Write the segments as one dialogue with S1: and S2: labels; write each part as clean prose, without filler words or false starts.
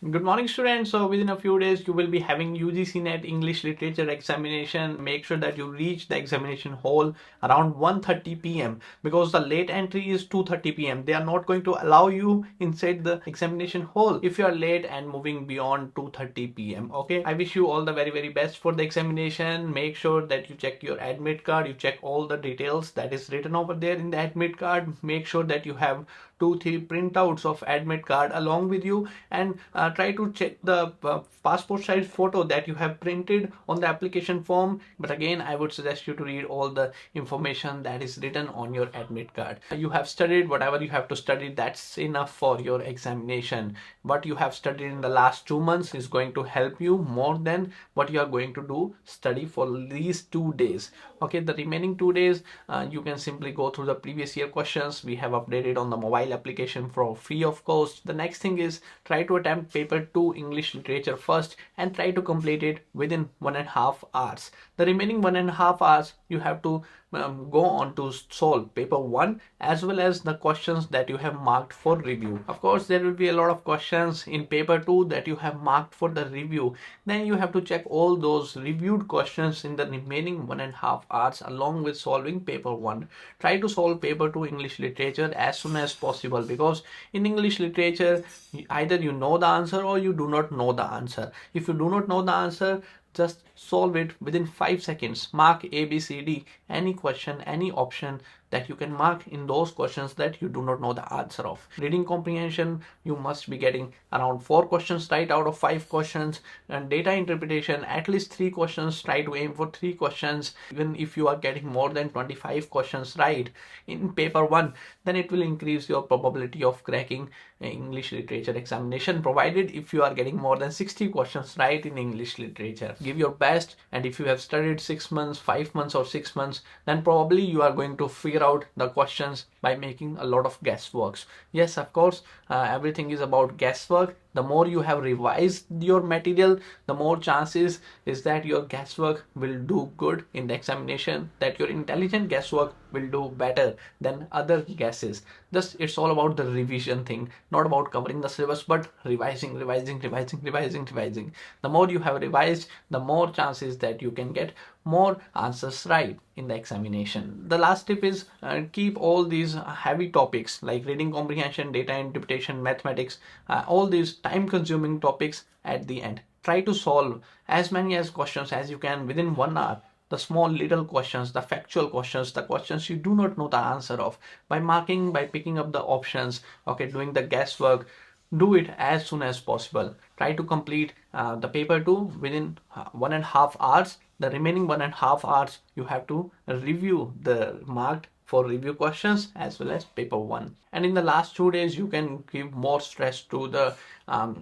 S1: Good morning, students. So within a few days, you will be having UGC NET English Literature examination. Make sure that you reach the examination hall around 1:30 p.m. because the late entry is 2:30 p.m. They are not going to allow you inside the examination hall if you are late and moving beyond 2:30 p.m. Okay, I wish you all the very best for the examination. Make sure that you check your admit card. You check all the details that is written over there in the admit card. Make sure that you have 2-3 printouts of admit card along with you, and try to check the passport size photo that you have printed on the application form. But again, I would suggest you to read all the information that is written on your admit card. You have studied whatever you have to study. That's enough for your examination. What you have studied in the last 2 months is going to help you more than what you are going to do study for these 2 days. Okay, the remaining 2 days, you can simply go through the previous year questions. We have updated on the mobile application for free of cost. The next thing is try to attempt paper 2 English literature first and try to complete it within 1.5 hours. The remaining 1.5 hours you have to go on to solve paper 1 as well as the questions that you have marked for review. Of course, there will be a lot of questions in paper 2 that you have marked for the review. Then you have to check all those reviewed questions in the remaining 1.5 hours along with solving paper 1. Try to solve paper 2 English literature as soon as possible, because in English literature either you know the answer or you do not know the answer. If you do not know the answer, just solve it within 5 seconds. Mark A, B, C, D, any question, any option that you can mark in those questions that you do not know the answer of. Reading comprehension, you must be getting around 4 questions right out of 5 questions. And data interpretation, at least 3 questions. Try to aim for 3 questions. Even if you are getting more than 25 questions right in paper 1, then it will increase your probability of cracking English literature examination, provided if you are getting more than 60 questions right in English literature. Give your best, and if you have studied 6 months, 5 months or 6 months, then probably you are going to figure out the questions by making a lot of guessworks. Yes, of course, everything is about guesswork. The more you have revised your material, the more chances is that your guesswork will do good in the examination, that your intelligent guesswork will do better than other guesses. Just it's all about the revision thing, not about covering the syllabus, but revising. The more you have revised, the more chances that you can get more answers right in the examination. The last tip is keep all these heavy topics like reading comprehension, data interpretation, mathematics, all these time consuming topics at the end. Try to solve as many as questions as you can within 1 hour. The small little questions, the factual questions, the questions you do not know the answer of, by marking, by picking up the options, okay, doing the guesswork. Do it as soon as possible. Try to complete the paper 2 within 1.5 hours. The remaining 1.5 hours you have to review the marked for review questions as well as paper 1. And in the last 2 days you can give more stress to the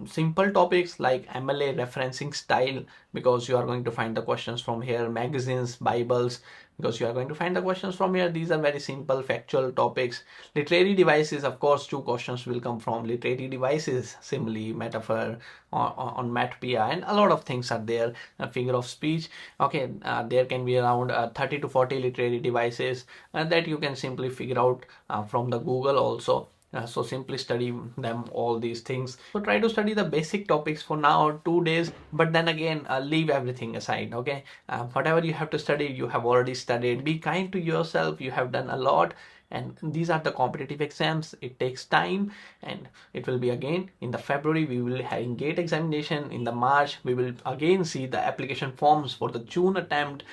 S1: simple topics like MLA referencing style, because you are going to find the questions from here, magazines, bibles, because you are going to find the questions from here. These are very simple factual topics. Literary devices, of course, 2 questions will come from literary devices, simile, metaphor, on matpia, and a lot of things are there. A figure of speech, okay, there can be around 30 to 40 literary devices that you can simply figure out from the Google also. So simply study them, all these things. So try to study the basic topics for now, 2 days, but then again leave everything aside. Okay, whatever you have to study, you have already studied. Be kind to yourself. You have done a lot, and these are the competitive exams. It takes time, and it will be again in the February we will having gate examination. In the March we will again see the application forms for the June attempt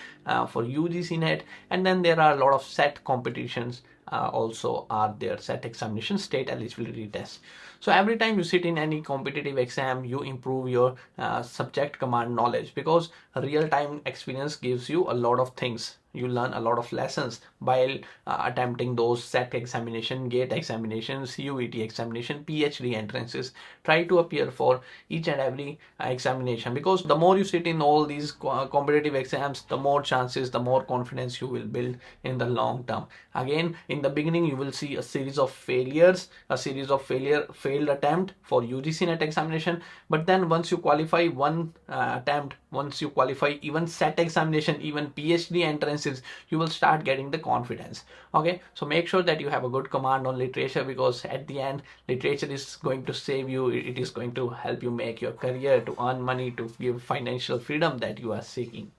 S1: for UGC NET, and then there are a lot of set competitions also are there, set examination, state eligibility test. So every time you sit in any competitive exam, you improve your subject command knowledge, because real-time experience gives you a lot of things. You learn a lot of lessons while attempting those set examination, gate examinations, UET examination, PhD entrances. Try to appear for each and every examination, because the more you sit in all these competitive exams, the more chances, the more confidence you will build in the long term. Again, in the beginning you will see a series of failures, a series of failure failed attempt for UGC NET examination. But then once you qualify one attempt, once you qualify even SET examination, even PhD entrances, you will start getting the confidence. Okay, so make sure that you have a good command on literature, because at the end, literature is going to save you. It is going to help you make your career, to earn money, to give financial freedom that you are seeking.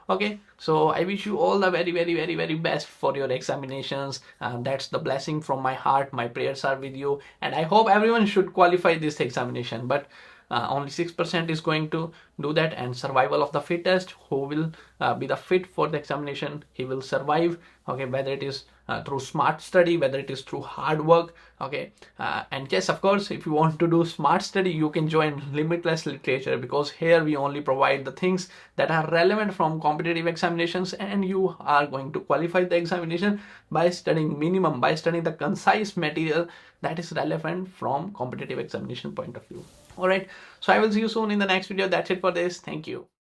S1: Okay, so I wish you all the very best for your examinations. That's the blessing from my heart. My prayers are with you, and I hope everyone should qualify this examination. But only 6% is going to do that, and survival of the fittest. Who will be the fit for the examination, he will survive. Okay, whether it is through smart study, whether it is through hard work. Okay, and yes, of course, if you want to do smart study, you can join Limitless Literature, because here we only provide the things that are relevant from competitive examinations, and you are going to qualify the examination by studying minimum, by studying the concise material that is relevant from competitive examination point of view. All right, so I will see you soon in the next video. That's it for this. Thank you.